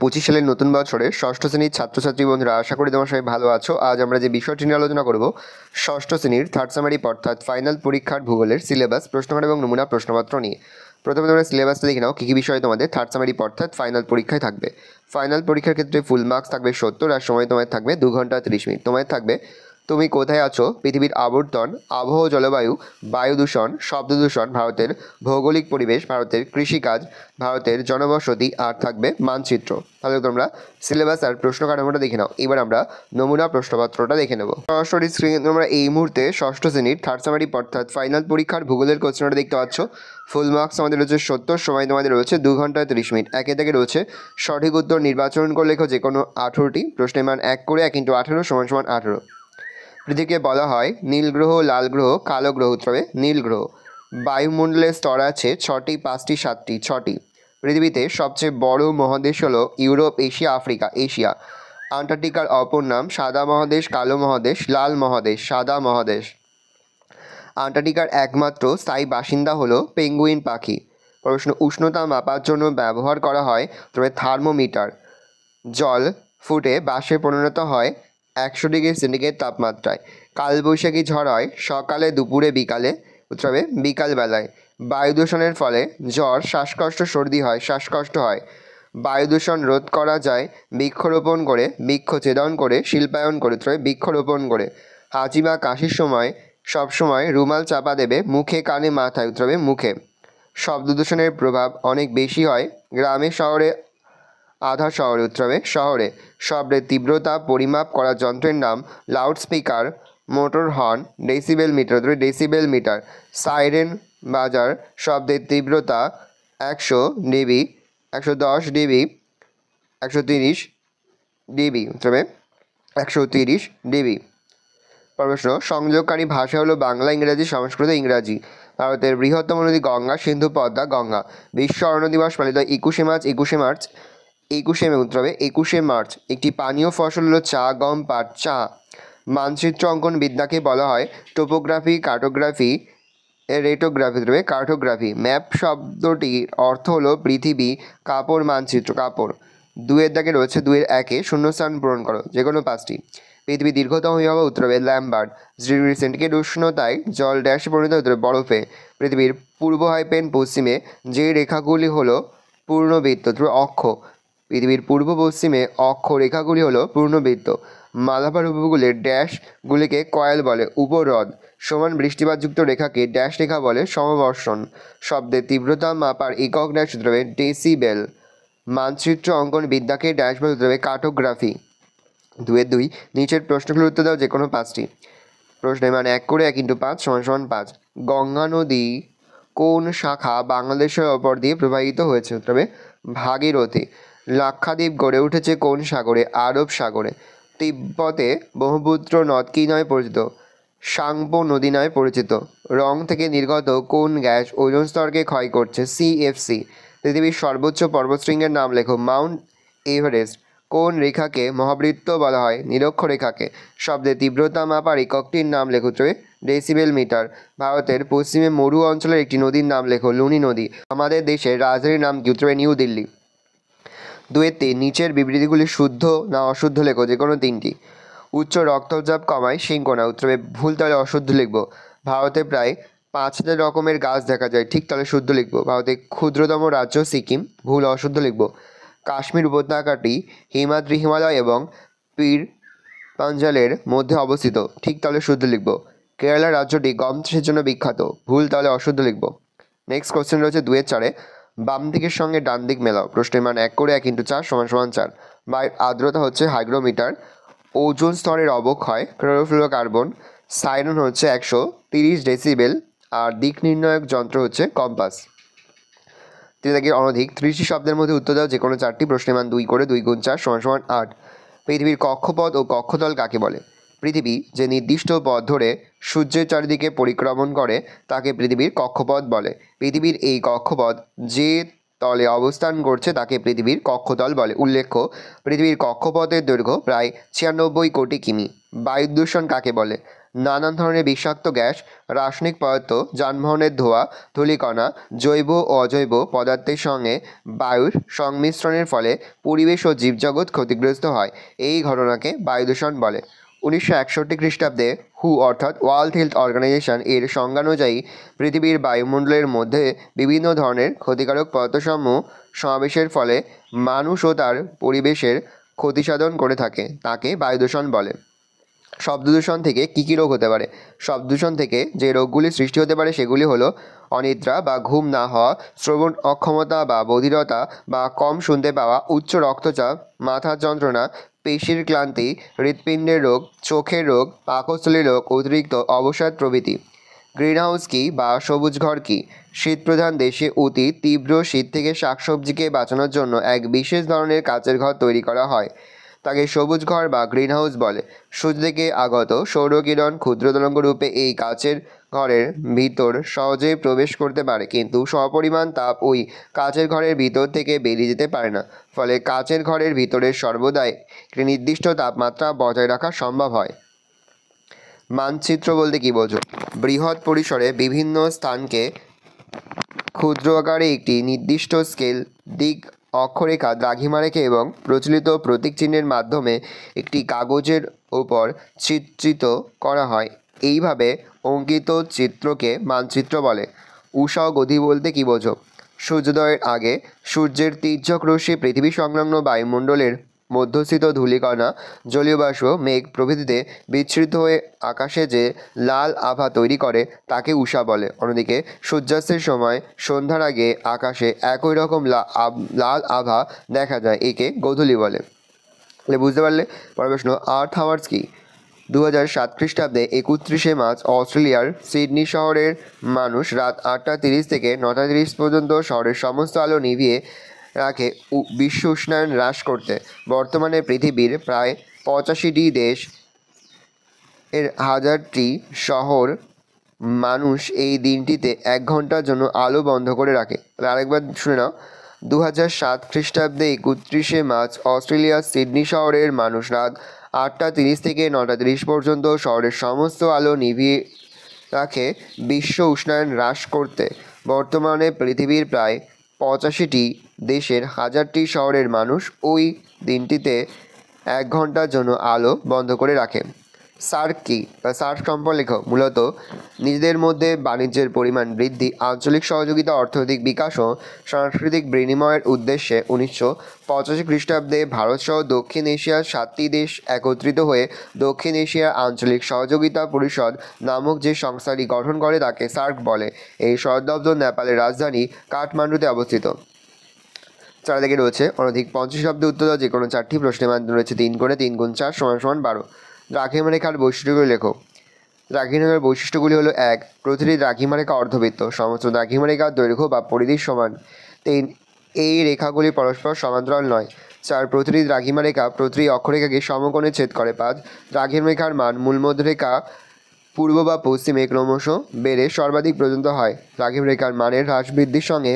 2025 সালের নতুন বছরে ষষ্ঠ শ্রেণীর ছাত্রছাত্রী বন্ধুরা, আশা করি তোমার সবাই ভালো আছো। আজ আমরা যে বিষয়টি নিয়ে আলোচনা করব, ষষ্ঠ শ্রেণীর থার্ড সামারি অর্থাৎ ফাইনাল পরীক্ষার ভূগোলের সিলেবাস, প্রশ্নকার এবং নমুনা প্রশ্নপত্র নিয়ে। প্রথমে তোমরা সিলেবাসটা দেখে নাও, কী কী বিষয় তোমাদের থার্ড সামারি অর্থাৎ ফাইনাল পরীক্ষায় থাকবে। ফাইনাল পরীক্ষার ক্ষেত্রে ফুল মার্কস থাকবে 70, আর সময় তোমার থাকবে 2 ঘন্টা 30 মিনিট। তোমার থাকবে তুমি কোথায় আছো, পৃথিবীর আবর্তন, আবহাওয়া জলবায়ু, বায়ু দূষণ, শব্দ দূষণ, ভারতের ভৌগোলিক পরিবেশ, ভারতের কৃষিকাজ, ভারতের জনবসতি, আর থাকবে মানচিত্র। তাহলে তোমরা সিলেবাস আর প্রশ্ন কাঠামোটা দেখে নাও। এবার আমরা নমুনা প্রশ্নপত্রটা দেখে নেব। সরাসরি স্ক্রিনে তোমরা এই মুহূর্তে ষষ্ঠ শ্রেণীর থার্ড সামারি অর্থাৎ ফাইনাল পরীক্ষার ভূগোলের কোশ্চেনটা দেখতে পাচ্ছ। ফুল মার্কস আমাদের রয়েছে 70, সময় তোমাদের রয়েছে 2 ঘন্টা 30 মিনিট। একে থেকে রয়েছে সঠিক উত্তর নির্বাচন করে লেখো যে কোনো 18টি। প্রশ্নের মান 1 করে 1 × 18 = 18। পৃথিবীকে বলা হয় নীল গ্রহ, লাল গ্রহ, কালো গ্রহ, তবে নীল গ্রহ। বায়ুমণ্ডলের স্তর আছে 6টি, 5টি, 7টি, 6টি। পৃথিবীতে সবচেয়ে বড় মহাদেশ হলো ইউরোপ, এশিয়া, আফ্রিকা। এশিয়া। আন্টার্কটিকার অপর নাম সাদা মহাদেশ, কালো মহাদেশ, লাল মহাদেশ, সাদা মহাদেশ। আন্টার্কটিকার একমাত্র স্থায়ী বাসিন্দা হলো পেঙ্গুইন পাখি। প্রশ্ন, উষ্ণতা মাপার জন্য ব্যবহার করা হয় তবে থার্মোমিটার। জল ফুটে বাষ্পে পরিণত হয় 100 ডিগ্রি সেন্টিগ্রেড তাপমাত্রায়। কালবৈশাখী ঝড় হয় সকালে, দুপুরে, বিকালে, তবে বিকালবেলায়। বায়ু দূষণের ফলে জ্বর, শ্বাসকষ্ট, সর্দি হয়, শ্বাসকষ্ট হয়। বায়ু দূষণ রোধ করা যায় বৃক্ষরোপণ করে, বৃক্ষছেদন করে, শিল্পায়ন করে, তবে বৃক্ষরোপণ করে। হাঁচি বা কাশির সময় সবসময় রুমাল চাপা দেবে মুখে, কানে, মাথায়, তবে মুখে। শব্দ দূষণের প্রভাব অনেক বেশি হয় গ্রামে, শহরে, আধা শহরে, তবে শহরে। শব্দের তীব্রতা পরিমাপ করার যন্ত্রের নাম loudspeaker, motor horn, decibel meter, তবে ডেসিবেল মিটার। সাইরেন বাজার শব্দের তীব্রতা 100 ডিবি, 110 ডিবি, 130 ডিবি, তবে 130 ডিবি। প্রশ্ন, সংযোগকারী ভাষা হলো বাংলা, ইংরাজি, সংস্কৃত, ইংরাজি। ভারতের বৃহত্তম নদী গঙ্গা, সিন্ধু, পদ্মা, গঙ্গা। বিশ্ব অরণ্য দিবস পালিত 21শে মার্চ, 21শে মার্চ। একটি পানীয় ফসল হলো চা, গম, পাট, চা। মানচিত্র অঙ্কন বিদ্যাকে বলা হয় টোপোগ্রাফি, কার্টোগ্রাফি, রেটোগ্রাফি, তবে কার্টোগ্রাফি। ম্যাপ শব্দটির অর্থ হলো পৃথিবী, কাপড়, মানচিত্র, কাপড়। 2-এর দাগে রয়েছে 2-এর 1-এ শূন্যস্থান পূরণ করো, যে কোনো 5টি। পৃথিবীর দীর্ঘতম হিমবাহ উত্তরে ল্যাম্বার্ট। 0 ডিগ্রি সেন্টিগ্রেড উষ্ণতায় জল ড্যাশে পরিণত উত্তরে বরফে। পৃথিবীর পূর্ব হাইপেন পশ্চিমে যে রেখাগুলি হলো পূর্ণবৃত্ত, তবে অক্ষ। পৃথিবীর পূর্ব পশ্চিমে অক্ষ রেখাগুলি হলো পূর্ণবৃত্ত। মালাবার উপকূলের ড্যাশগুলিকে কয়েল বলে, উপহ্রদ। সমান বৃষ্টিপাতযুক্ত রেখাকে ড্যাশ রেখা বলে, সমবর্ষণ। শব্দের তীব্রতা মাপার একক ড্যাশ উত্তরে ডেসিবেল। মানচিত্র অঙ্কন বিদ্যাকে ড্যাশ বলে উত্তরে কার্টোগ্রাফি। 2-এর 2, নিচের প্রশ্নগুলোর উত্তর দাও যে কোনো 5টি। প্রশ্নের মান 1 করে 1 × 5 = 5। গঙ্গা নদী কোন শাখা বাংলাদেশের ওপর দিয়ে প্রবাহিত হয়েছে, তবে ভাগীরথী। লাক্ষাদ্বীপ গড়ে উঠেছে কোন সাগরে, আরব সাগরে। তিব্বতে ব্রহ্মপুত্র নদ কী নামে পরিচিত, সাংপো নদী নামে পরিচিত। রং থেকে নির্গত কোন গ্যাস ওজোন স্তরকে ক্ষয় করছে, সিএফসি। পৃথিবীর সর্বোচ্চ পর্বতশৃঙ্গের নাম লেখো, মাউন্ট এভারেস্ট। কোন রেখাকে মহাবৃত্ত বলা হয়, নিরক্ষরেখাকে। শব্দের তীব্রতা মাপার এককটির নাম লেখো, তবে ডেসিবেল মিটার। ভারতের পশ্চিমে মরু অঞ্চলের একটি নদীর নাম লেখো, লুনি নদী। আমাদের দেশের রাজধানীর নাম কি, উত্তরে নিউ দিল্লি। 2-এর 3, নিচের বিবৃতিগুলি শুদ্ধ না অশুদ্ধ লেখো, যে কোনো 3টি। উচ্চ রক্তচাপ কমায় সিংকোনা, উত্তরে ভুল, তাহলে অশুদ্ধ লিখব। ভারতে প্রায় 5000 রকমের গাছ দেখা যায়, ঠিক, তাহলে শুদ্ধ লিখব। ভারতের ক্ষুদ্রতম রাজ্য সিকিম, ভুল, অশুদ্ধ লিখব। কাশ্মীর উপত্যকাটি হিমাদ্রি, হিমালয় এবং পীর পাঞ্জালের মধ্যে অবস্থিত, ঠিক, তাহলে শুদ্ধ লিখব। কেরালা রাজ্যটি গম চাষের জন্য বিখ্যাত, ভুল, তাহলে অশুদ্ধ লিখব। নেক্সট কোশ্চেন রয়েছে 2-এর 4-এ, বাম দিকের সঙ্গে ডান দিক মেলাও। প্রশ্নের মান 1 করে 1 × 4 = 4। বায়ুর আর্দ্রতা হচ্ছে হাইগ্রোমিটার। ওজোন স্তরের অবক্ষয় ক্লোরোফ্লোরোকার্বন। সাইরন হচ্ছে 130 ডেসিবেল। আর দিক নির্ণায়ক যন্ত্র হচ্ছে কম্পাস। 3 অনধিক 30টি শব্দের মধ্যে উত্তর দাও যে কোনো 4টি। প্রশ্নের মান 2 করে 2 × 4 = 8। পৃথিবীর কক্ষপথ ও কক্ষতল কাকে বলে? পৃথিবী যে নির্দিষ্ট পথ ধরে সূর্যের চারিদিকে পরিক্রমণ করে তাকে পৃথিবীর কক্ষপথ বলে। পৃথিবীর এই কক্ষপথ যে তলে অবস্থান করছে তাকে পৃথিবীর কক্ষতল বলে। উল্লেখ্য, পৃথিবীর কক্ষপথের দৈর্ঘ্য প্রায় 96 কোটি কিমি। বায়ু দূষণ কাকে বলে? নানান ধরনের বিষাক্ত গ্যাস, রাসায়নিক পদার্থ, যানবাহনের ধোঁয়া, ধূলিকণা, জৈব ও অজৈব পদার্থের সঙ্গে বায়ুর সংমিশ্রণের ফলে পরিবেশ ও জীবজগৎ ক্ষতিগ্রস্ত হয়। এই ঘটনাকে বায়ুদূষণ বলে। 1961 খ্রিস্টাব্দে অর্থাৎ ওয়ার্ল্ড হেলথ অর্গানাইজেশন এর সংজ্ঞানুযায়ী পৃথিবীর বায়ুমণ্ডলের মধ্যে বিভিন্ন ধরনের ক্ষতিকারক পদার্থসমূহ সমাবেশের ফলে মানুষ ও তার পরিবেশের ক্ষতিসাধন করে থাকে, তাকে বায়ুদূষণ বলে। শব্দদূষণ থেকে কী রোগ হতে পারে? শব্দদূষণ থেকে যে রোগগুলি সৃষ্টি হতে পারে সেগুলি হলো অনিদ্রা বা ঘুম না হওয়া, শ্রবণ অক্ষমতা বা বধিরতা বা কম শুনতে পাওয়া, উচ্চ রক্তচাপ, মাথার যন্ত্রণা, পেশির ক্লান্তি, হৃৎপিণ্ডের রোগ, চোখের রোগ, পাকস্থলীর রোগ, অতিরিক্ত অবসাদ প্রভৃতি। গ্রিনহাউস কী বা সবুজ ঘর কী? শীতপ্রধান দেশে অতি তীব্র শীত থেকে শাকসবজিকে বাঁচানোর জন্য এক বিশেষ ধরনের কাচের ঘর তৈরি করা হয়, তাকে সবুজ ঘর বা গ্রিনহাউস বলে। সূর্য থেকে আগত সৌরকিরণ ক্ষুদ্র তরঙ্গ রূপে এই কাচের ঘরের ভিতর সহজেই প্রবেশ করতে পারে, কিন্তু সপরিমাণ তাপ ওই কাচের ঘরের ভিতর থেকে বেরিয়ে যেতে পারে না, ফলে কাচের ঘরের ভিতরে সর্বদাই একটি নির্দিষ্ট তাপমাত্রা বজায় রাখা সম্ভব হয়। মানচিত্র বলতে কী বোঝো? বৃহৎ পরিসরে বিভিন্ন স্থানকে ক্ষুদ্র আকারে একটি নির্দিষ্ট স্কেল, দিক, অক্ষরেখা, দ্রাঘিমা রেখে এবং প্রচলিত প্রতীক চিহ্নের মাধ্যমে একটি কাগজের ওপর চিত্রিত করা হয়। এইভাবে অঙ্কিত চিত্রকে মানচিত্র বলে। উষা ও গতি বলতে কী বোঝো? সূর্যোদয়ের আগে সূর্যের তীর্যক রশ্মি পৃথিবী সংলগ্ন বায়ুমণ্ডলের মধ্যস্থিত ধূলিকণা, জলীয় বাষ্প, মেঘ প্রভৃতিতে বিচ্ছুরিত হয়ে আকাশে যে লাল আভা তৈরি করে তাকে উষা বলে। অন্যদিকে সূর্যাস্তের সময় সন্ধ্যার আগে আকাশে একই রকম লাল আভা দেখা যায়, একে গোধূলি বলে। তাহলে বুঝতে পারলে। পরের প্রশ্ন, আর্থ আওয়ার্স কি? 2007 খ্রিস্টাব্দে 31শে মার্চ অস্ট্রেলিয়ার সিডনি শহরের মানুষ রাত 8:30 থেকে 9:30 পর্যন্ত শহরের সমস্ত আলো নিভিয়ে রাখে বিশ্ব উষ্ণায়ন হ্রাস করতে। বর্তমানে পৃথিবীর প্রায় 85টি দেশ এর 1000টি শহর মানুষ এই দিনটিতে 1 ঘন্টার জন্য আলো বন্ধ করে রাখে। আরেকবার শুনে নাও। 2007 খ্রিস্টাব্দে 31শে মার্চ অস্ট্রেলিয়ার সিডনি শহরের মানুষ রাত 8:30 থেকে 9:30 পর্যন্ত শহরের সমস্ত আলো নিভিয়ে রাখে বিশ্ব উষ্ণায়ন হ্রাস করতে। বর্তমানে পৃথিবীর প্রায় 85টি দেশের 1000টি শহরের মানুষ ওই দিনটিতে 1 ঘন্টার জন্য আলো বন্ধ করে রাখে। সার্ক কি বা সার্ক সম্পর্কে লেখো। মূলত নিজেদের মধ্যে বাণিজ্যের পরিমাণ বৃদ্ধি, আঞ্চলিক সহযোগিতা, অর্থনৈতিক বিকাশ ও সাংস্কৃতিক বিনিময়ের উদ্দেশ্যে 1985 খ্রিস্টাব্দে ভারতসহ দক্ষিণ এশিয়ার 7টি দেশ একত্রিত হয়ে দক্ষিণ এশিয়া আঞ্চলিক সহযোগিতা পরিষদ নামক যে সংস্থাটি গঠন করে তাকে সার্ক বলে। এই সদর দপ্তর নেপালের রাজধানী কাঠমান্ডুতে অবস্থিত। 4 দিকে রয়েছে অনধিক 50 শব্দে উত্তর দেওয়া যে কোনো 4টি প্রশ্নের মাধ্যমে রয়েছে 3 করে 3 গুণ 4 = 12। দ্রাঘিমারেখার বৈশিষ্ট্যগুলি লেখো। দ্রাঘিমারেখার বৈশিষ্ট্যগুলি হলো: 1. প্রতিটি দ্রাঘিমারেখা অর্ধবৃত্ত, সমস্ত দ্রাঘিমারেখার দৈর্ঘ্য বা পরিধি সমান। 3. এই রেখাগুলি পরস্পর সমান্তরাল নয়। 4. প্রতিটি দ্রাঘিমারেখা প্রতিটি অক্ষরেখাকে সমকোণে ছেদ করে। 5. দ্রাঘিমারেখার মান মূলমধ্যরেখা পূর্ব বা পশ্চিমে ক্রমশ বেড়ে সর্বাধিক পর্যন্ত হয়। দ্রাঘিমারেখার মানের হ্রাস বৃদ্ধির সঙ্গে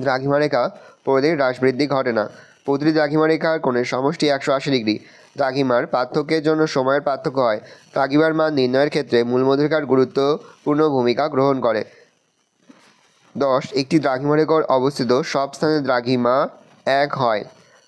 দ্রাঘিমারেখা পরিধির হ্রাস বৃদ্ধি ঘটে না। প্রতিটি দ্রাঘিমারেখার কোণের সমষ্টি 180 ডিগ্রি। দ্রাঘিমার পার্থক্যের জন্য সময়ের পার্থক্য হয়। দ্রাঘিমার মান নির্ণয়ের ক্ষেত্রে মূলমধ্যরেখার গুরুত্বপূর্ণ ভূমিকা গ্রহণ করে। 10. একটি দ্রাঘিমারেখায় অবস্থিত সব স্থানে দ্রাঘিমা 1 হয়।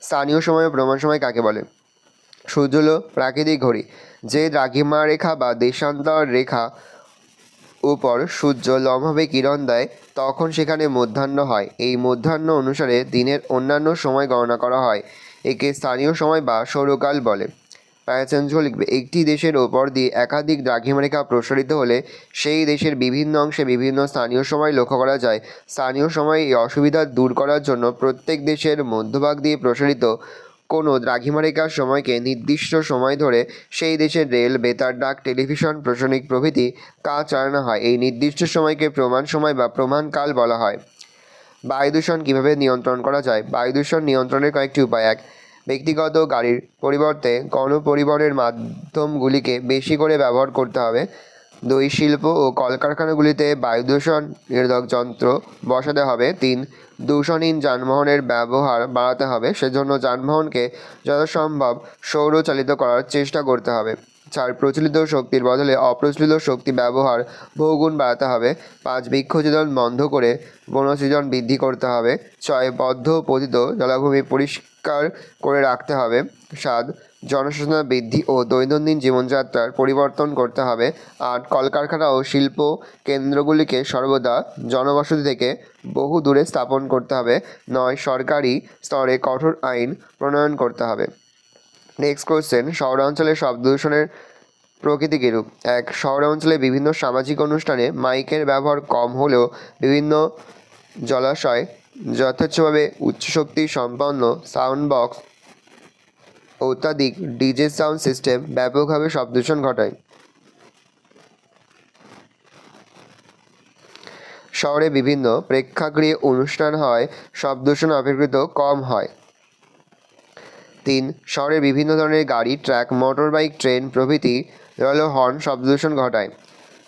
স্থানীয় সময় ও প্রমাণ সময় কাকে বলে? সূর্য হলো প্রাকৃতিক ঘড়ি। যে দ্রাঘিমারেখা বা দেশান্তর রেখা উপর সূর্য লম্বভাবে কিরণ দেয় তখন সেখানে মধ্যাহ্ন হয়। এই মধ্যাহ্ন অনুসারে দিনের অন্যান্য সময় গণনা করা হয়। একে স্থানীয় সময় বা সৌরকাল বলে। প্যারাচেঞ্জ লিখবে। একটি দেশের ওপর দিয়ে একাধিক দ্রাঘিমারেখা প্রসারিত হলে সেই দেশের বিভিন্ন অংশে বিভিন্ন স্থানীয় সময় লক্ষ্য করা যায়। স্থানীয় সময় এই অসুবিধা দূর করার জন্য প্রত্যেক দেশের মধ্যভাগ দিয়ে প্রসারিত কোনো দ্রাঘিমারেখার সময়কে নির্দিষ্ট সময় ধরে সেই দেশের রেল, বেতার, ডাক, টেলিভিশন, প্রশাসনিক প্রভৃতি কাজ চালানো হয়। এই নির্দিষ্ট সময়কে প্রমাণ সময় বা প্রমাণকাল বলা হয়। বায়ুদূষণ কীভাবে নিয়ন্ত্রণ করা যায়? বায়ুদূষণ নিয়ন্ত্রণের কয়েকটি উপায়। 1. ব্যক্তিগত গাড়ির পরিবর্তে গণপরিবহনের মাধ্যমগুলিকে বেশি করে ব্যবহার করতে হবে। 2. শিল্প ও কলকারখানাগুলিতে বায়ুদূষণ নিরোধক যন্ত্র বসাতে হবে। 3. দূষণহীন যানবাহনের ব্যবহার বাড়াতে হবে, সেজন্য যানবাহনকে যথাসম্ভব সৌরচালিত করার চেষ্টা করতে হবে। 4 প্রচলিত শক্তির বদলে অপ্রচলিত শক্তি ব্যবহার বহুগুণ বাড়াতে হবে। 5 বৃক্ষছেদন বন্ধ করে বনসৃজন বৃদ্ধি করতে হবে। 6 বদ্ধ পতিত জলাভূমি পরিষ্কার করে রাখতে হবে। 7 জনসচেতনতা বৃদ্ধি ও দৈনন্দিন জীবনযাত্রার পরিবর্তন করতে হবে। 8 কলকারখানা ও শিল্প কেন্দ্রগুলিকে সর্বদা জনবসতি থেকে বহু দূরে স্থাপন করতে হবে। 9 সরকারি স্তরে কঠোর আইন প্রণয়ন করতে হবে। নেক্সট কোশ্চেন, শহরাঞ্চলে শব্দ দূষণের প্রকৃতি কিরূপ? 1 শহরাঞ্চলে বিভিন্ন সামাজিক অনুষ্ঠানে মাইকের ব্যবহার কম হলেও বিভিন্ন জলাশয় যথেচ্ছভাবে উচ্চশক্তি সম্পন্ন সাউন্ড বক্স অত্যাধিক ডিজে সাউন্ড সিস্টেম ব্যাপকভাবে শব্দ দূষণ ঘটায়। শহরে বিভিন্ন প্রেক্ষাগৃহে অনুষ্ঠান হয় শব্দ দূষণ অপেক্ষাকৃত কম হয়। 3 শহরের বিভিন্ন ধরনের গাড়ি, ট্রাক, মোটর বাইক, ট্রেন প্রভৃতি জোরালো হর্ন শব্দ দূষণ ঘটায়।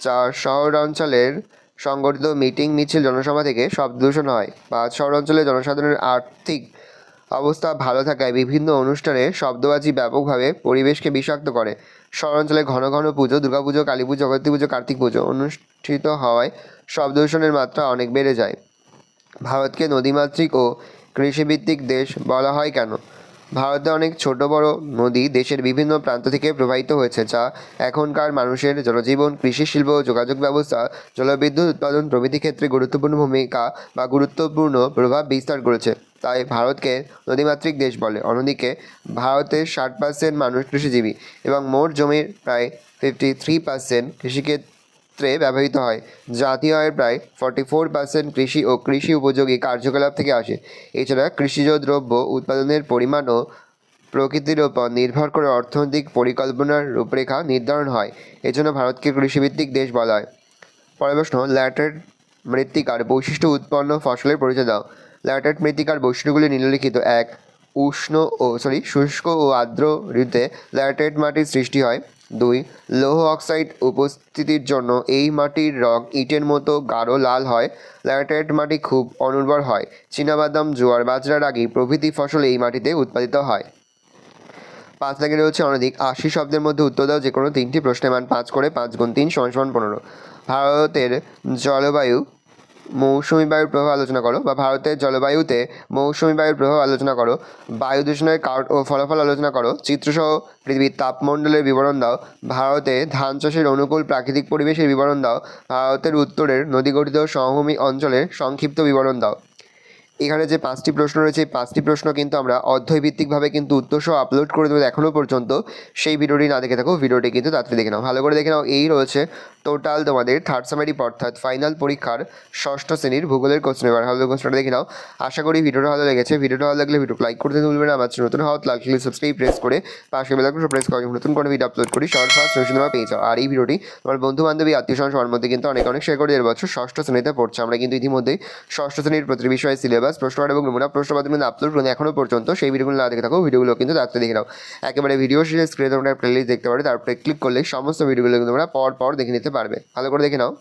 4 শহরাঞ্চলের সংগঠিত মিটিং, মিছিল, জনসভা থেকে শব্দ দূষণ হয়। 5 শহরাঞ্চলে জনসাধারণের আর্থিক অবস্থা ভালো থাকায় বিভিন্ন অনুষ্ঠানে শব্দবাজি ব্যাপকভাবে পরিবেশকে বিষাক্ত করে। শহরাঞ্চলে ঘন ঘন পুজো, দুর্গাপুজো, কালী পুজো, জগদ্ধাত্রী পুজো, কার্তিক পুজো অনুষ্ঠিত হওয়ায় শব্দ দূষণের মাত্রা অনেক বেড়ে যায়। ভারতকে নদীমাতৃক ও কৃষিভিত্তিক দেশ বলা হয় কেন? ভারতে অনেক ছোট বড় নদী দেশের বিভিন্ন প্রান্ত থেকে প্রবাহিত হয়েছে, যা এখনকার মানুষের জনজীবন, কৃষি শিল্প, যোগাযোগ ব্যবস্থা, জলবিদ্যুৎ উৎপাদন প্রভৃতি ক্ষেত্রে গুরুত্বপূর্ণ ভূমিকা বা গুরুত্বপূর্ণ প্রভাব বিস্তার করেছে। তাই ভারতকে নদীমাতৃক দেশ বলে। অন্যদিকে ভারতের 60% মানুষ কৃষিজীবী এবং মোট জমির প্রায় 53% কৃষিক্ষেত্রে ব্যবহৃত হয়। জাতীয় আয়ের প্রায় 44% কৃষি ও কৃষি উপযোগী কার্যকলাপ থেকে আসে। এছাড়া কৃষিজ দ্রব্য উৎপাদনের পরিমাণ ও প্রকৃতির ওপর নির্ভর করে অর্থনৈতিক পরিকল্পনার রূপরেখা নির্ধারণ হয়। এজন্য ভারতকে কৃষিভিত্তিক দেশ বলা হয়। পরের প্রশ্ন, ল্যাটেরাইট মৃত্তিকার বৈশিষ্ট্য উৎপন্ন ফসলের পরিচয় দাও। ল্যাটেরাইট মৃত্তিকার বৈশিষ্ট্যগুলি নিম্নলিখিত। 1 শুষ্ক ও আর্দ্র ঋতুতে ল্যাটেরাইট মাটির সৃষ্টি হয়। 2 লৌহ অক্সাইড উপস্থিতির জন্য এই মাটির রং ইটের মতো গাঢ় লাল হয়। ল্যাটেরাইট মাটি খুব অনুর্বর হয়। চীনাবাদাম, জোয়ার, বাজরা, রাগি প্রভৃতি ফসল এই মাটিতে উৎপাদিত হয়। 5 দাগে রয়েছে অনধিক 80 শব্দের মধ্যে উত্তর দাও যে কোনো 3টি প্রশ্নের মান 5 করে। 5 × 3 = 15। ভারতের জলবায়ু মৌসুমী বায়ুর প্রভাব আলোচনা করো, বা ভারতের জলবায়ুতে মৌসুমী বায়ুর প্রভাব আলোচনা করো। বায়ু দূষণের কারণ ও ফলাফল আলোচনা করো। চিত্রসহ পৃথিবীর তাপমণ্ডলের বিবরণ দাও। ভারতে ধান চাষের অনুকূল প্রাকৃতিক পরিবেশের বিবরণ দাও। ভারতের উত্তরের নদীগঠিত সমভূমি অঞ্চলের সংক্ষিপ্ত বিবরণ দাও। এখানে যে 5টি প্রশ্ন রয়েছে, এই 5টি প্রশ্ন কিন্তু আমরা অধ্যায়ভিত্তিকভাবে কিন্তু উত্তরসহ আপলোড করে দেবো। এখনও পর্যন্ত সেই ভিডিওটি না দেখে থাকো, ভিডিওটি কিন্তু তাড়াতাড়ি দেখে নাও, ভালো করে দেখে নাও। এই রয়েছে টোটাল তোমাদের থার্ড সামারি অর্থাৎ ফাইনাল পরীক্ষার 6ষ্ঠ শ্রেণীর ভূগোলের কোশ্চেন। এবার ভালো কোশ্চেনটা দেখে নাও। আশা করি ভিডিওটা ভালো লেগেছে। ভিডিওটা ভালো লাগলে ভিডিও লাইক করতে ভুলবে না। আমার নতুন হওয়া লাইক সাবস্ক্রাইব প্রেস করে পাশে বেল আইকন প্রেস করে নতুন কোনো ভিডিও আপলোড করি সবার ফার্স্ট তোমরা পেয়ে যাও। আর এই ভিডিওটি তোমার বন্ধু বান্ধবী আত্মীয় স্বজন সবার মধ্যে কিন্তু অনেক শেয়ার করে দেওয়ার বছর 6ষ্ঠ শ্রেণীতে পড়ছে। আমরা কিন্তু ইতিমধ্যেই 6ষ্ঠ শ্রেণীর প্রতি বিষয়ে সিলেবাস, প্রশ্নপত্র এবং নমুনা প্রশ্ন মাধ্যমে আপলোড করে এখনও পর্যন্ত সেই ভিডিওগুলো না দেখে থাকো, ভিডিওগুলো কিন্তু তাড়াতাড়ি দেখে নাও। একেবারে ভিডিও শেষে স্ক্রিনে তোমরা প্লেলিস্ট দেখতে পারো, তারপরে ক্লিক করলে সমস্ত ভিডিওগুলো কিন্তু তোমরা পর দেখে নিতে পারবে। ভালো করে দেখে নাও।